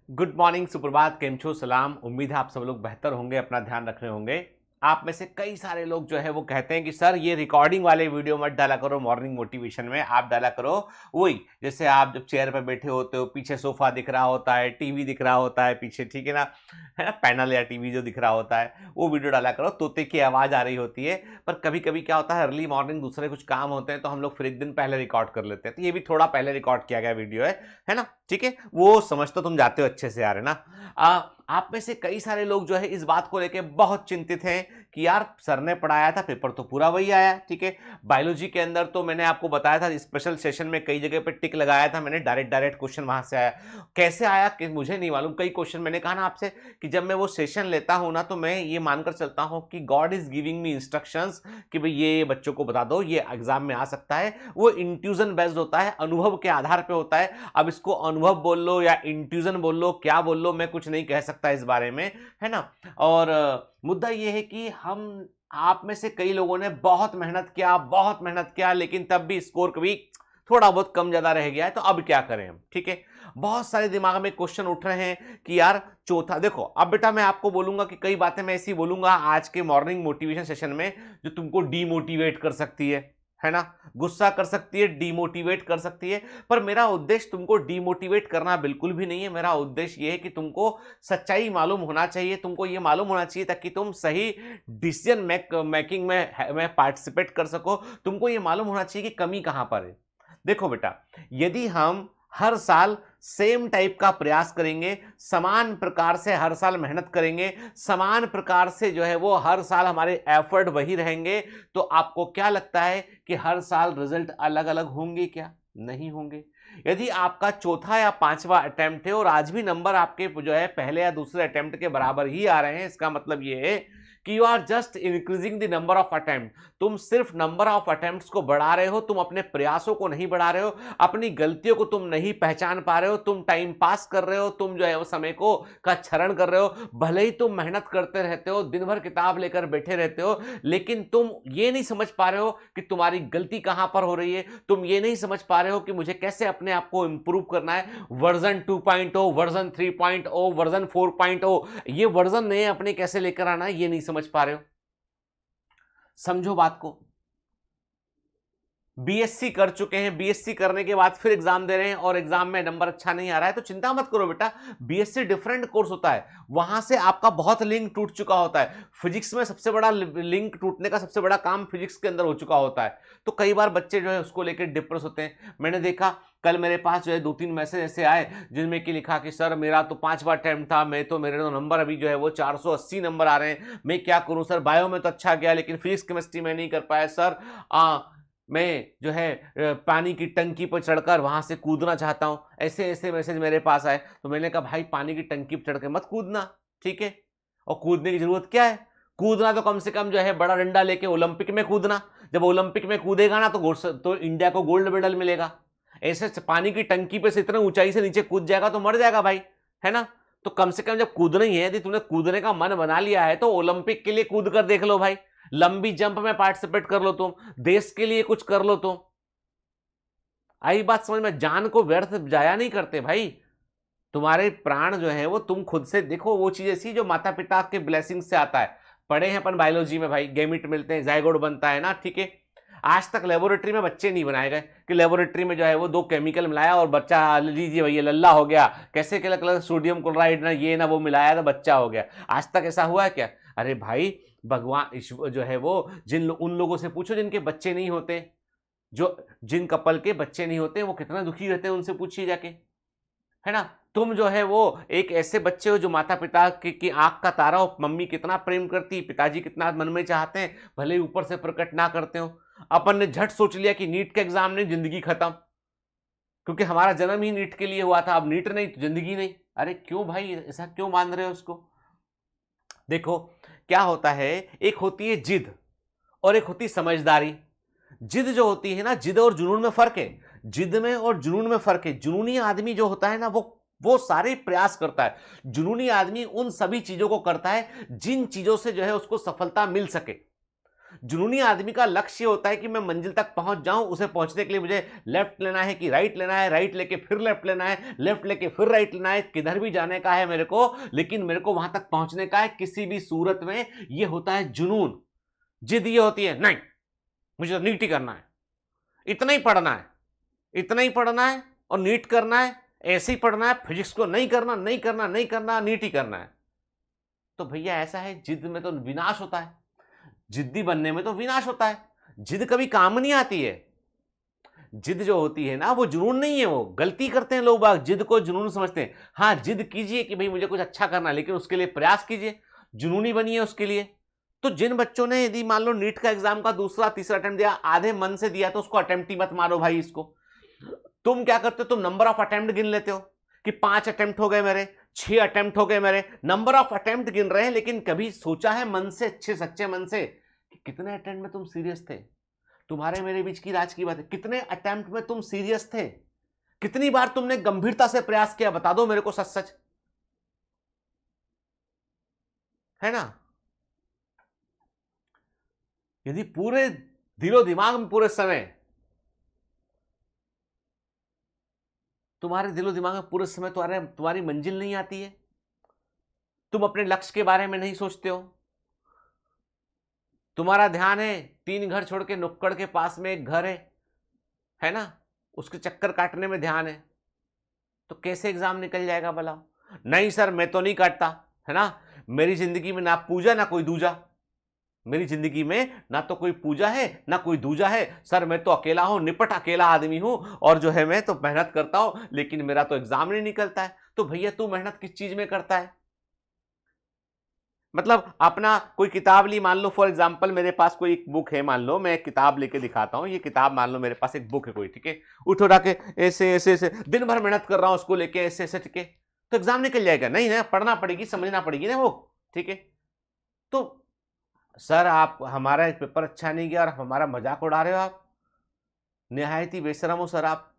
Good morning, सुप्रभात, केम छो, सलाम। उम्मीद है आप सब लोग बेहतर होंगे, अपना ध्यान रख रहे होंगे। आप में से कई सारे लोग जो है वो कहते हैं कि सर ये रिकॉर्डिंग वाले वीडियो मत डाला करो मॉर्निंग मोटिवेशन में, आप डाला करो वही जैसे आप जब चेयर पर बैठे होते हो, पीछे सोफा दिख रहा होता है, टीवी दिख रहा होता है पीछे, ठीक है ना, पैनल या टीवी जो दिख रहा होता है वो वीडियो डाला करो। तोते की आवाज़ आ रही होती है। पर कभी कभी क्या होता है, अर्ली मॉर्निंग दूसरे कुछ काम होते हैं तो हम लोग फिर एक दिन पहले रिकॉर्ड कर लेते हैं, तो ये भी थोड़ा पहले रिकॉर्ड किया गया वीडियो है ना, ठीक है। वो समझ तो तुम जाते हो अच्छे से यार, है ना। आप में से कई सारे लोग जो है इस बात को लेके बहुत चिंतित हैं कि यार सर ने पढ़ाया था, पेपर तो पूरा वही आया, ठीक है। बायोलॉजी के अंदर तो मैंने आपको बताया था, स्पेशल सेशन में कई जगह पे टिक लगाया था मैंने, डायरेक्ट क्वेश्चन वहां से आया। कैसे आया कि मुझे नहीं मालूम। कई क्वेश्चन मैंने कहा ना आपसे कि जब मैं वो सेशन लेता हूं ना तो मैं ये मानकर चलता हूं कि God is giving me instructions कि भाई ये बच्चों को बता दो, ये एग्जाम में आ सकता है। वो इंट्यूजन बेस्ड होता है, अनुभव के आधार पर होता है। अब इसको अनुभव बोल लो या इंट्यूजन बोल लो, क्या बोल लो, मैं कुछ नहीं कह सकता इस बारे में, है ना। और मुद्दा यह है कि हम आप में से कई लोगों ने बहुत मेहनत किया, लेकिन तब भी स्कोर कभी थोड़ा बहुत कम ज्यादा रह गया है, तो अब क्या करें हम, ठीक है। बहुत सारे दिमाग में क्वेश्चन उठ रहे हैं कि यार चौथा देखो, अब बेटा मैं आपको बोलूंगा कि कई बातें मैं ऐसी बोलूंगा आज के मॉर्निंग मोटिवेशन सेशन में जो तुमको डीमोटिवेट कर सकती है ना, गुस्सा कर सकती है, डीमोटिवेट कर सकती है। पर मेरा उद्देश्य तुमको डीमोटिवेट करना बिल्कुल भी नहीं है। मेरा उद्देश्य यह है कि तुमको सच्चाई मालूम होना चाहिए, तुमको यह मालूम होना चाहिए ताकि तुम सही डिसीजन मेकिंग में पार्टिसिपेट कर सको। तुमको यह मालूम होना चाहिए कि कमी कहां पर है। देखो बेटा, यदि हम हर साल सेम टाइप का प्रयास करेंगे, समान प्रकार से हर साल मेहनत करेंगे, समान प्रकार से जो है वो हर साल हमारे एफर्ट वही रहेंगे, तो आपको क्या लगता है कि हर साल रिजल्ट अलग अलग होंगे क्या? नहीं होंगे। यदि आपका चौथा या पांचवा अटेम्प्ट है और आज भी नंबर आपके जो है पहले या दूसरे अटेम्प्ट के बराबर ही आ रहे हैं, इसका मतलब यह है कि you are just increasing the number of attempt. तुम सिर्फ नंबर ऑफ अटेम्प्ट्स को बढ़ा रहे हो, तुम अपने प्रयासों को नहीं बढ़ा रहे हो, अपनी गलतियों को तुम नहीं पहचान पा रहे हो, तुम टाइम पास कर रहे हो, तुम जो है वो समय को का क्षरण कर रहे हो। भले ही तुम मेहनत करते रहते हो, दिन भर किताब लेकर बैठे रहते हो, लेकिन तुम ये नहीं समझ पा रहे हो कि तुम्हारी गलती कहां पर हो रही है। तुम ये नहीं समझ पा रहे हो कि मुझे कैसे अपने आप को इंप्रूव करना है। वर्जन 2.0, वर्जन 3.0, वर्जन 4.0, ये वर्जन नए अपने कैसे लेकर आना है, ये नहीं समझ पा रहे हो। समझो बात को। बीएससी कर चुके हैं, बीएससी करने के बाद फिर एग्जाम दे रहे हैं और एग्जाम में नंबर अच्छा नहीं आ रहा है, तो चिंता मत करो बेटा। बीएससी डिफरेंट कोर्स होता है, वहां से आपका बहुत लिंक टूट चुका होता है। फिजिक्स में सबसे बड़ा लिंक टूटने का सबसे बड़ा काम फिजिक्स के अंदर हो चुका होता है। तो कई बार बच्चे जो है उसको लेकर डिप्रेस होते हैं। मैंने देखा कल मेरे पास जो है 2-3 मैसेज ऐसे आए जिनमें कि लिखा कि सर मेरा तो 5वां अटेम्प्ट था, मेरे तो नंबर अभी जो है वो 480 नंबर आ रहे हैं, मैं क्या करूं सर, बायो में तो अच्छा गया लेकिन फिजिक्स केमिस्ट्री में नहीं कर पाया सर। मैं जो है पानी की टंकी पर चढ़कर वहां से कूदना चाहता हूं। ऐसे ऐसे मैसेज मेरे पास आए। तो मैंने कहा भाई पानी की टंकी पर चढ़ के मत कूदना, ठीक है। और कूदने की जरूरत क्या है? कूदना तो कम से कम जो है बड़ा डंडा लेके ओलंपिक में कूदना। जब ओलंपिक में कूदेगा ना तो इंडिया को गोल्ड मेडल मिलेगा। ऐसे पानी की टंकी पे से इतने ऊंचाई से नीचे कूद जाएगा तो मर जाएगा भाई, है ना। तो कम से कम जब कूदना ही है, यदि तुमने कूदने का मन बना लिया है तो ओलंपिक के लिए कूद कर देख लो भाई, लंबी जंप में पार्टिसिपेट कर लो, तुम देश के लिए कुछ कर लो। तुम आई बात समझ में? जान को व्यर्थ जाया नहीं करते भाई। तुम्हारे प्राण जो है वो तुम खुद से देखो। वो चीज ऐसी जो माता पिता के ब्लेसिंग से आता है। पढ़े हैं अपन बायोलॉजी में भाई, गैमिट मिलते हैं, जाइगोट बनता है ना, ठीक है। आज तक लेबोरेटरी में बच्चे नहीं बनाए गए कि लेबोरेटरी में जो है वो 2 केमिकल मिलाया और बच्चा लीजिए भैया लल्ला हो गया। कैसे क्या कलर सोडियम क्लोराइड ना ये ना वो मिलाया तो बच्चा हो गया। आज तक ऐसा हुआ है क्या? अरे भाई भगवान ईश्वर जो है वो उन लोगों से पूछो जिनके बच्चे नहीं होते, जिन कपल के बच्चे नहीं होते वो कितना दुखी रहते हैं, उनसे पूछिए जाके, है ना। तुम जो है वो एक ऐसे बच्चे हो जो माता पिता की आंख का तारा हो। मम्मी कितना प्रेम करती, पिताजी कितना मन में चाहते हैं, भले ही ऊपर से प्रकट ना करते हो। अपन ने झट सोच लिया कि नीट का एग्जाम नहीं, जिंदगी खत्म, क्योंकि हमारा जन्म ही नीट के लिए हुआ था। अब नीट नहीं तो जिंदगी नहीं। अरे क्यों भाई, ऐसा क्यों मान रहे हो उसको? देखो क्या होता है, एक होती है जिद और एक होती है समझदारी। जिद जो होती है ना, जिद और जुनून में फर्क है। जिद में और जुनून में फर्क है। जुनूनी आदमी जो होता है ना वो सारे प्रयास करता है। जुनूनी आदमी उन सभी चीजों को करता है जिन चीजों से जो है उसको सफलता मिल सके। जुनूनी आदमी का लक्ष्य होता है कि मैं मंजिल तक पहुंच जाऊं, उसे पहुंचने के लिए मुझे लेफ्ट लेना है कि राइट लेना है, राइट लेके फिर लेफ्ट लेना है, लेफ्ट लेके फिर राइट लेना है, किधर भी जाने का है मेरे को, लेकिन मेरे को वहां तक पहुंचने का है किसी भी सूरत में। यह होता है जुनून। जिद ये होती है नहीं मुझे तो नीट ही करना है, इतना ही पढ़ना है, इतना ही पढ़ना है और नीट करना है, ऐसे ही पढ़ना है, फिजिक्स को नहीं करना, नहीं करना, नहीं करना, नीट ही करना है। तो भैया ऐसा है, जिद में तो विनाश होता है, जिद्दी बनने में तो विनाश होता है। जिद कभी काम नहीं आती है। जिद जो होती है ना वो जुनून नहीं है, वो गलती करते हैं लोग बाग, जिद को जुनून समझते हैं। हाँ जिद कीजिए कि भाई मुझे कुछ अच्छा करना है, लेकिन उसके लिए प्रयास कीजिए, जुनूनी बनिए उसके लिए। तो जिन बच्चों ने यदि मान लो नीट का एग्जाम का दूसरा तीसरा अटेम्प्ट दिया, आधे मन से दिया, तो उसको अटेम्प्ट ही मत मारो भाई। इसको तुम क्या करते हो, तुम नंबर ऑफ अटेम्प्ट गिन लेते हो कि 5 अटेम्प्ट हो गए मेरे, 6 अटेम्प्ट हो गए मेरे, नंबर ऑफ अटेम्प्ट गिन रहे हैं, लेकिन कभी सोचा है मन से, अच्छे सच्चे मन से कि कितने अटेम्प्ट में तुम सीरियस थे? तुम्हारे मेरे बीच की राज की बात है, कितने अटेम्प्ट में तुम सीरियस थे? कितनी बार तुमने गंभीरता से प्रयास किया? बता दो मेरे को सच सच, है ना? यदि पूरे दिलो दिमाग में पूरे समय, तुम्हारे दिलो दिमाग में पूरे समय तुम्हारी मंजिल नहीं आती है, तुम अपने लक्ष्य के बारे में नहीं सोचते हो, तुम्हारा ध्यान है 3 घर छोड़ के नुक्कड़ के पास में एक घर है ना, उसके चक्कर काटने में ध्यान है, तो कैसे एग्जाम निकल जाएगा भला? नहीं सर मैं तो नहीं काटता, है ना, मेरी जिंदगी में ना पूजा ना कोई दूजा, मेरी जिंदगी में ना तो कोई पूजा है ना कोई दूजा है, सर मैं तो अकेला हूं, निपट अकेला आदमी हूं, और जो है मैं तो मेहनत करता हूं लेकिन मेरा तो एग्जाम नहीं निकलता है। तो भैया तू मेहनत किस चीज में करता है? मतलब अपना कोई किताब ली, मान लो फॉर एग्जांपल मेरे पास कोई एक बुक है, मान लो मैं एक किताब लेके दिखाता हूं, ये किताब मान लो मेरे पास एक बुक है कोई, ठीक है, उठो के ऐसे ऐसे ऐसे दिन भर मेहनत कर रहा हूं उसको लेके ऐसे ऐसे, ठीक है, तो एग्जाम निकल जाएगा? नहीं ना, पढ़ना पड़ेगी, समझना पड़ेगी ना वो, ठीक है। तो सर आप हमारा पेपर अच्छा नहीं गया और हमारा मजाक उड़ा रहे हो आप, निहायत ही बेशरम हो सर आप।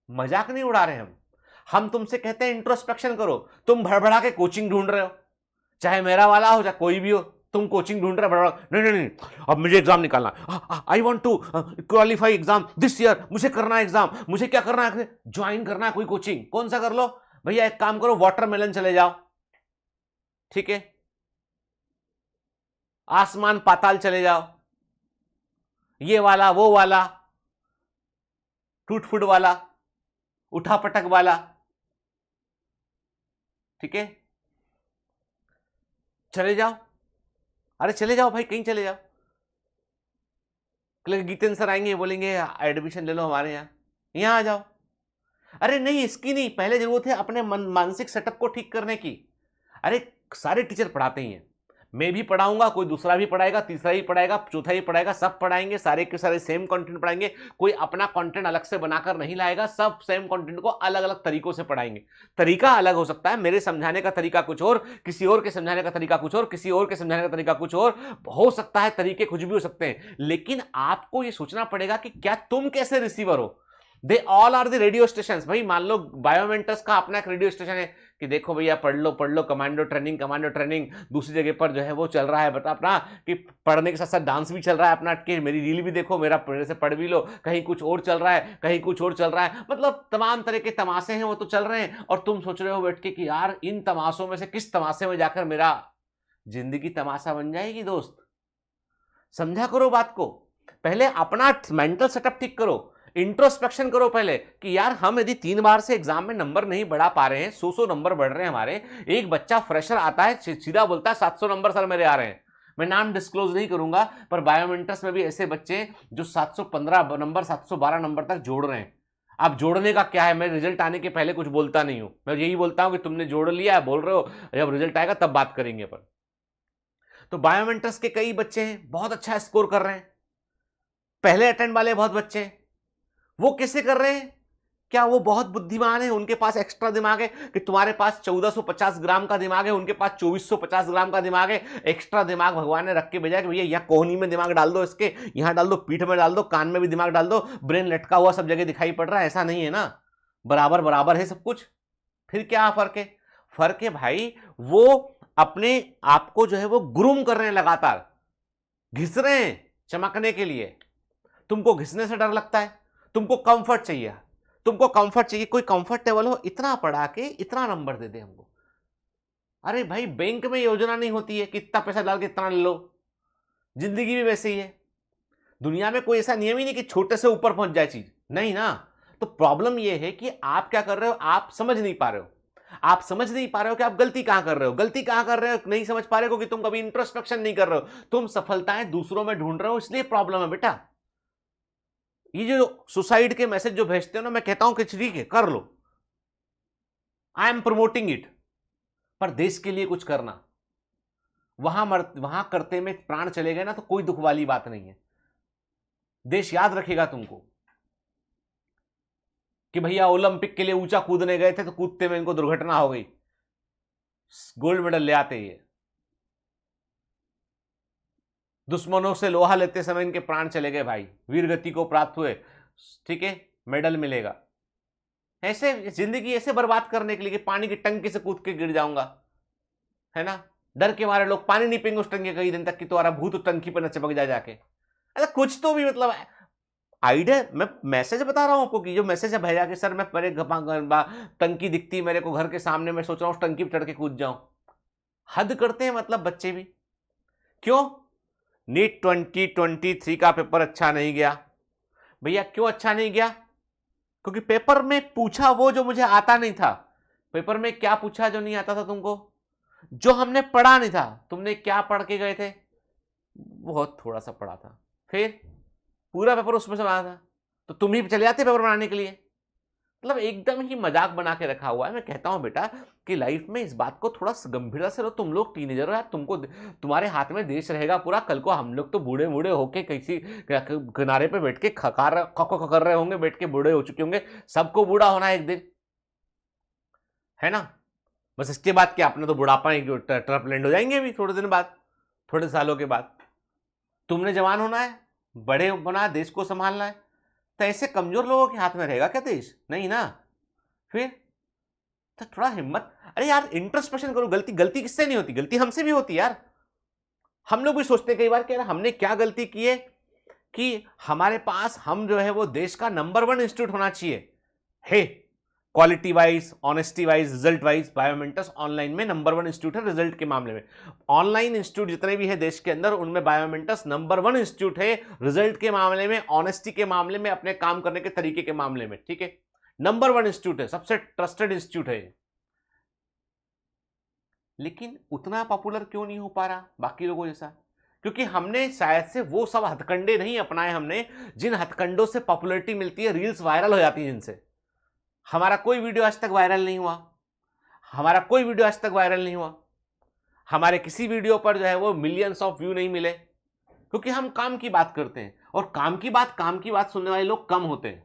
मजाक नहीं उड़ा रहे हम तुमसे कहते हैं इंट्रोस्पेक्शन करो, तुम भड़बड़ा के कोचिंग ढूंढ रहे हो, चाहे मेरा वाला हो चाहे कोई भी हो, तुम कोचिंग ढूंढ रहे हो, नहीं नहीं नहीं अब मुझे एग्जाम निकालना, I want to qualify exam this year, मुझे करना है एग्जाम, मुझे क्या करना है, ज्वाइन करना है कोई कोचिंग, कौन सा कर लो भैया? एक काम करो वाटरमेलन चले जाओ, ठीक है, आसमान पाताल चले जाओ, ये वाला वो वाला, टूट फूट वाला, उठा पटक वाला, ठीक है, चले जाओ, अरे चले जाओ भाई, कहीं चले जाओ। गीतेंद्र सर आएंगे बोलेंगे एडमिशन ले लो हमारे यहाँ आ जाओ। अरे नहीं इसकी नहीं, पहले जरूरत है अपने मानसिक सेटअप को ठीक करने की। अरे सारे टीचर पढ़ाते ही हैं, मैं भी पढ़ाऊंगा, कोई दूसरा भी पढ़ाएगा, तीसरा भी पढ़ाएगा, चौथा भी पढ़ाएगा, सब पढ़ाएंगे, सारे के सारे सेम कंटेंट पढ़ाएंगे, कोई अपना कंटेंट अलग से बनाकर नहीं लाएगा, सब सेम कंटेंट को अलग अलग तरीकों से पढ़ाएंगे। तरीका अलग हो सकता है, मेरे समझाने का तरीका कुछ और, किसी और के समझाने का तरीका कुछ और, किसी और के समझाने का तरीका कुछ और हो सकता है, तरीके कुछ भी हो सकते हैं, लेकिन आपको यह सोचना पड़ेगा कि क्या तुम कैसे रिसीवर हो। They all are the radio station. भाई मान लो बायोमेंटस का अपना एक रेडियो स्टेशन है कि देखो भैया पढ़ लो कमांडो ट्रेनिंग, दूसरी जगह पर जो है वो चल रहा है बता अपना कि पढ़ने के साथ साथ डांस भी चल रहा है अपना, कि मेरी रील भी देखो, मेरा पढ़ने से पढ़ भी लो, कहीं कुछ और चल रहा है, कहीं कुछ और चल रहा है, मतलब तमाम तरह के तमाशे हैं वो तो चल रहे हैं, और तुम सोच रहे हो बैठ के कि यार इन तमाशों में से किस तमाशे में जाकर मेरा जिंदगी तमाशा बन जाएगी। दोस्त समझा करो बात को, पहले अपना मेंटल सेटअप ठीक करो, इंट्रोस्पेक्शन करो पहले कि यार हम यदि 3 बार से एग्जाम में नंबर नहीं बढ़ा पा रहे हैं, 100 नंबर बढ़ रहे हैं हमारे, एक बच्चा फ्रेशर आता है सीधा बोलता है 700 नंबर सर मेरे आ रहे हैं, मैं नाम डिस्क्लोज नहीं करूंगा, पर बायोमेंटस में भी ऐसे बच्चे जो 715 नंबर 712 नंबर तक जोड़ रहे हैं। अब जोड़ने का क्या है, मैं रिजल्ट आने के पहले कुछ बोलता नहीं हूं, मैं यही बोलता हूं कि तुमने जोड़ लिया है, बोल रहे हो, जब रिजल्ट आएगा तब बात करेंगे। पर तो बायोमेंटस के कई बच्चे हैं बहुत अच्छा स्कोर कर रहे हैं, पहले अटेम्प्ट वाले बहुत बच्चे हैं, वो कैसे कर रहे हैं? क्या वो बहुत बुद्धिमान है, उनके पास एक्स्ट्रा दिमाग है कि तुम्हारे पास 1450 ग्राम का दिमाग है, उनके पास 2450 ग्राम का दिमाग है, एक्स्ट्रा दिमाग भगवान ने रख के भेजा कि भैया यहाँ कोहनी में दिमाग डाल दो, इसके यहाँ डाल दो, पीठ में डाल दो, कान में भी दिमाग डाल दो, ब्रेन लटका हुआ सब जगह दिखाई पड़ रहा है, ऐसा नहीं है ना, बराबर बराबर है सब कुछ। फिर क्या फर्क है? फर्क है भाई वो अपने आप को जो है वो ग्रूम कर रहे हैं लगातार, घिस रहे हैं चमकने के लिए। तुमको घिसने से डर लगता है, तुमको कंफर्ट चाहिए, तुमको कंफर्ट चाहिए, कोई कंफर्टेबल हो, इतना पढ़ा के इतना नंबर दे दे हमको। अरे भाई बैंक में योजना नहीं होती है कि इतना पैसा डाल के इतना ले लो, जिंदगी भी वैसे ही है। दुनिया में कोई ऐसा नियम ही नहीं कि छोटे से ऊपर पहुंच जाए चीज, नहीं ना। तो प्रॉब्लम यह है कि आप क्या कर रहे हो, आप समझ नहीं पा रहे हो, आप समझ नहीं पा रहे हो कि आप गलती कहां कर रहे हो, गलती कहां कर रहे हो, नहीं समझ पा रहे हो कि तुम कभी इंट्रोस्पेक्शन नहीं कर रहे हो, तुम सफलताएं दूसरों में ढूंढ रहे हो, इसलिए प्रॉब्लम है बेटा। ये जो सुसाइड के मैसेज जो भेजते हो ना, मैं कहता हूं कि ठीक है कर लो, आई एम प्रमोटिंग इट, पर देश के लिए कुछ करना। वहां करते में प्राण चले गए ना तो कोई दुख वाली बात नहीं है। देश याद रखेगा तुमको कि भैया ओलंपिक के लिए ऊंचा कूदने गए थे तो कूदते में इनको दुर्घटना हो गई, गोल्ड मेडल ले आते। ये दुश्मनों से लोहा लेते समय इनके प्राण चले गए भाई, वीर गति को प्राप्त हुए, ठीक है, मेडल मिलेगा। ऐसे जिंदगी ऐसे बर्बाद करने के लिए कि पानी की टंकी से कूद के गिर जाऊंगा, है ना। डर के मारे लोग पानी नहीं पिएंगे उस टंकी कई दिन तक कि तुम्हारा भूत उस टंकी पर न चिपक जाए जाके। अरे कुछ तो भी मतलब आइडिया, मैं मैसेज बता रहा हूं आपको कि जो मैसेज है भेजा कि सर मैं परे टंकी दिखती मेरे को घर के सामने, मैं सोच रहा हूं उस टंकी पर चढ़ के कूद जाऊं। हद करते हैं मतलब बच्चे भी। क्यों? नीट 2023 का पेपर अच्छा नहीं गया। भैया क्यों अच्छा नहीं गया? क्योंकि पेपर में पूछा वो जो मुझे आता नहीं था। पेपर में क्या पूछा जो नहीं आता था तुमको? जो हमने पढ़ा नहीं था। तुमने क्या पढ़ के गए थे? बहुत थोड़ा सा पढ़ा था, फिर पूरा पेपर उसमें से बना था, तो तुम ही चले जाते पेपर बनाने के लिए। मतलब एकदम ही मजाक बना के रखा हुआ है। मैं कहता हूं बेटा कि लाइफ में इस बात को थोड़ा गंभीरता से लो। तुम लोग टीनेजर हो यार, तुमको तुम्हारे हाथ में देश रहेगा पूरा। कल को हम लोग तो बूढ़े बूढ़े होके किसी किनारे पे बैठ के कर रहे होंगे, बैठ के बूढ़े हो चुके होंगे। सबको बूढ़ा होना है एक दिन, है ना। बस इसके बाद क्या, अपने तो बुढ़ापा ट्रपलैंड हो जाएंगे अभी थोड़े दिन बाद, थोड़े सालों के बाद। तुमने जवान होना है, बड़े बना, देश को संभालना है। तो ऐसे कमजोर लोगों के हाथ में रहेगा क्या देश? नहीं ना। फिर तो थोड़ा हिम्मत, अरे यार इंट्रोस्पेक्शन करो। गलती किससे नहीं होती? गलती हमसे भी होती यार। हम लोग भी सोचते कई बार कि यार हमने क्या गलती की है कि हमारे पास, हम जो है वो देश का नंबर 1 इंस्टीट्यूट होना चाहिए। हे quality wise, honesty wise, result wise Biomentors online में नंबर 1 इंस्टीट्यूट है। रिजल्ट के मामले में ऑनलाइन इंस्टीट्यूट जितने भी है देश के अंदर, उनमें बायोमेंटस नंबर 1 इंस्टीट्यूट है। रिजल्ट के मामले में, ऑनेस्टी के मामले में, अपने काम करने के तरीके के मामले में, ठीक है, नंबर 1 इंस्टीट्यूट है, सबसे ट्रस्टेड इंस्टीट्यूट है। लेकिन उतना पॉपुलर क्यों नहीं हो पा रहा बाकी लोगों जैसा? क्योंकि हमने शायद से वो सब हथकंडे नहीं अपनाए हमने जिन हथकंडों से पॉपुलैरिटी मिलती है, रील्स वायरल हो जाती है जिनसे। हमारा कोई वीडियो आज तक वायरल नहीं हुआ, हमारा कोई वीडियो आज तक वायरल नहीं हुआ, हमारे किसी वीडियो पर जो है वो मिलियंस ऑफ व्यू नहीं मिले, क्योंकि हम काम की बात करते हैं। और काम की बात सुनने वाले लोग कम होते हैं।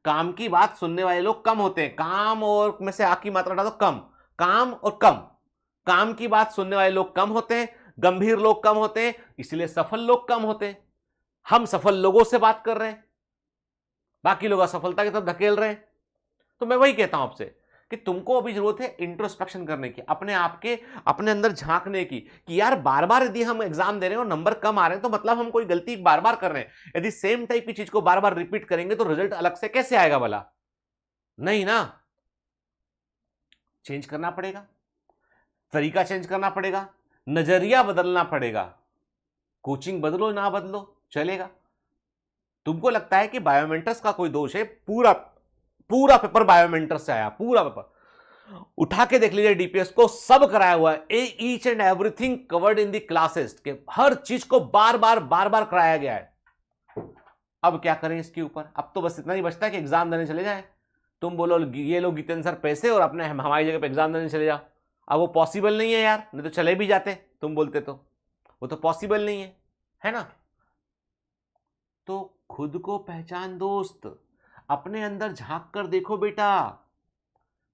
काम की बात सुनने वाले लोग कम होते हैं। काम और में से आ की मात्रा हटा दो, कम। काम और कम, काम की बात सुनने वाले लोग कम होते हैं, गंभीर लोग कम होते हैं, इसलिए सफल लोग कम होते हैं। हम सफल लोगों से बात कर रहे हैं, बाकी लोग असफलता की तरफ धकेल रहे हैं। तो मैं वही कहता हूं आपसे कि तुमको अभी जरूरत है इंट्रोस्पेक्शन करने की, अपने आप के अपने अंदर झांकने की कि यार बार बार यदि हम एग्जाम दे रहे हैं और नंबर कम आ रहे हैं तो मतलब हम कोई गलती बार बार कर रहे हैं। यदि सेम टाइप की चीज को बार बार रिपीट करेंगे तो रिजल्ट अलग से कैसे आएगा भला? नहीं ना। चेंज करना पड़ेगा, तरीका चेंज करना पड़ेगा, नजरिया बदलना पड़ेगा। कोचिंग बदलो ना बदलो चलेगा। तुमको लगता है कि बायोमेंटस का कोई दोष है? पूरा पेपर बायोमेंटस से आया, पूरा पेपर उठा के देख लीजिए डीपीएस को, सब कराया हुआ है। Each and everything covered in the classes के, हर चीज को बार बार कराया गया है। अब क्या करें इसके ऊपर? अब तो बस इतना ही बचता है कि एग्जाम देने चले जाए। तुम बोलो ये लोग जितेंद्र सर पैसे और अपने हमारी जगह पे एग्जाम देने चले जाओ। अब वो पॉसिबल नहीं है यार, नहीं तो चले भी जाते तुम बोलते तो। वो तो पॉसिबल नहीं है ना। तो खुद को पहचान दोस्त, अपने अंदर झांक कर देखो बेटा।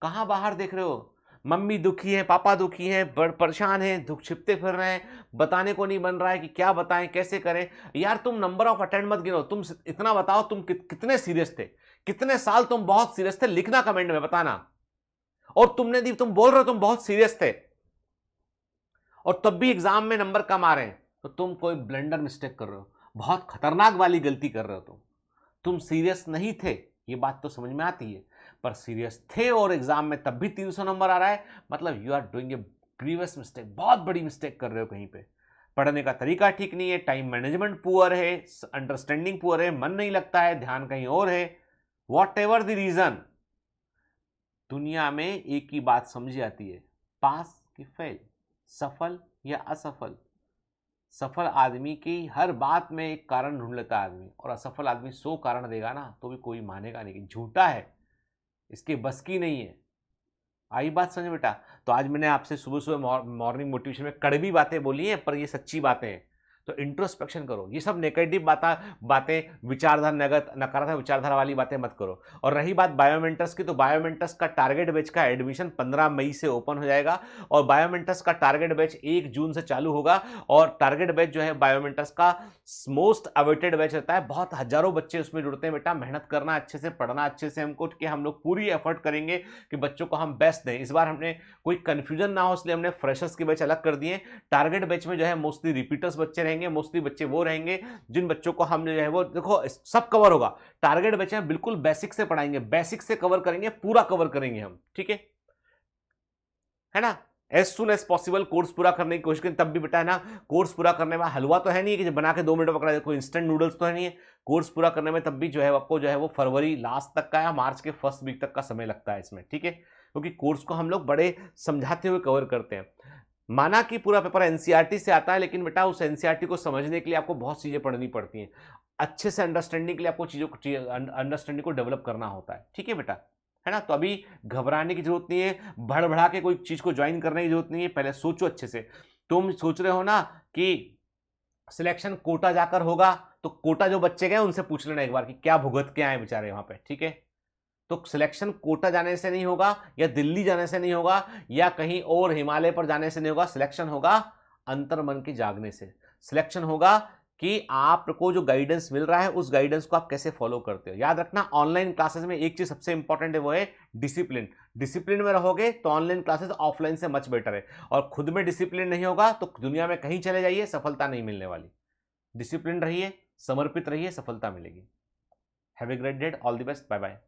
कहां बाहर देख रहे हो? मम्मी दुखी है, पापा दुखी है, परेशान है, दुख छिपते फिर रहे हैं, बताने को नहीं बन रहा है कि क्या बताएं, कैसे करें। यार तुम नंबर ऑफ अटेंड मत गिनो, तुम इतना बताओ तुम कितने सीरियस थे, कितने साल तुम बहुत सीरियस थे, लिखना कमेंट में बताना। और तुम बोल रहे हो तुम बहुत सीरियस थे और तब भी एग्जाम में नंबर कम आ रहे हैं, तो तुम कोई ब्लंडर मिस्टेक कर रहे हो, बहुत खतरनाक वाली गलती कर रहे हो। तुम सीरियस नहीं थे, ये बात तो समझ में आती है, पर सीरियस थे और एग्जाम में तब भी 300 नंबर आ रहा है, मतलब you are doing a grievous mistake, बहुत बड़ी मिस्टेक कर रहे हो कहीं पे। पढ़ने का तरीका ठीक नहीं है, टाइम मैनेजमेंट पुअर है, अंडरस्टैंडिंग पुअर है, मन नहीं लगता है, ध्यान कहीं और है, वॉट एवर द रीजन। दुनिया में एक ही बात समझी आती है, पास कि फेल, सफल या असफल। सफल आदमी की हर बात में एक कारण ढूंढ लेता है आदमी, और असफल आदमी 100 कारण देगा ना तो भी कोई मानेगा नहीं कि झूठा है, इसके बस की नहीं है। आई बात समझ बेटा। तो आज मैंने आपसे सुबह सुबह मॉर्निंग मोटिवेशन में कड़वी बातें बोली हैं, पर ये सच्ची बातें हैं। तो इंट्रोस्पेक्शन करो, ये सब नेगेटिव बातें विचारधारा नकारात्मक विचारधारा वाली बातें मत करो। और रही बात बायोमेंटर्स की, तो बायोमेंटर्स का टारगेट बैच का एडमिशन 15 मई से ओपन हो जाएगा, और बायोमेंटर्स का टारगेट बैच 1 जून से चालू होगा। और टारगेट बैच जो है बायोमेंटर्स का मोस्ट अवेटेड बैच रहता है, बहुत हजारों बच्चे उसमें जुड़ते हैं बेटा। मेहनत करना अच्छे से, पढ़ना अच्छे से हमको, कि हम लोग पूरी एफर्ट करेंगे कि बच्चों को हम बेस्ट दें। इस बार हमने कोई कंफ्यूजन ना हो इसलिए हमने फ्रेशर्स के बैच अलग कर दिए। टारगेट बैच में जो है मोस्टली रिपीटर्स बच्चे रहेंगे, मोस्टली बच्चे वो रहेंगे जिन बच्चों को हम जो है वो देखो सब कवर होगा। टारगेट बैच में बिल्कुल बेसिक से पढ़ाएंगे, बेसिक से कवर करेंगे, पूरा कवर करेंगे हम, ठीक है ना। As soon as possible course पूरा करने की कोशिश करें, तब भी बेटा है ना, कोर्स पूरा करने में हलवा तो है नहीं कि जब बना के 2 मिनट में पकड़ा, कोई इंस्टेंट नूडल्स तो है नहीं है। कोर्स पूरा करने में तब भी जो है आपको जो है वो फरवरी लास्ट तक का या मार्च के फर्स्ट वीक तक का समय लगता है इसमें, ठीक है, क्योंकि कोर्स को हम लोग बड़े समझाते हुए कवर करते हैं। माना कि पूरा पेपर एनसीईआरटी से आता है, लेकिन बेटा उस एनसीईआरटी को समझने के लिए आपको बहुत चीजें पढ़नी पड़ती हैं, अच्छे से अंडरस्टैंडिंग के लिए आपको अंडरस्टैंडिंग को डेवलप करना होता है, ठीक है बेटा, है ना। तो अभी घबराने की जरूरत नहीं है, भड़बड़ा के कोई चीज को ज्वाइन करने की जरूरत नहीं है, पहले सोचो अच्छे से। तुम सोच रहे हो ना कि सिलेक्शन कोटा जाकर होगा, तो कोटा जो बच्चे गए उनसे पूछ लेना एक बार कि क्या भुगत के आए बेचारे वहां पे, ठीक है। तो सिलेक्शन कोटा जाने से नहीं होगा, या दिल्ली जाने से नहीं होगा, या कहीं और हिमालय पर जाने से नहीं होगा। सिलेक्शन होगा अंतर मन के जागने से। सिलेक्शन होगा कि आपको जो गाइडेंस मिल रहा है उस गाइडेंस को आप कैसे फॉलो करते हो। याद रखना, ऑनलाइन क्लासेस में एक चीज सबसे इंपॉर्टेंट है, वो है डिसिप्लिन। डिसिप्लिन में रहोगे तो ऑनलाइन क्लासेस ऑफलाइन से मच बेटर है, और खुद में डिसिप्लिन नहीं होगा तो दुनिया में कहीं चले जाइए, सफलता नहीं मिलने वाली। डिसिप्लिन रहिए, समर्पित रहिए, सफलता मिलेगी। Have a great day, all the best, bye bye.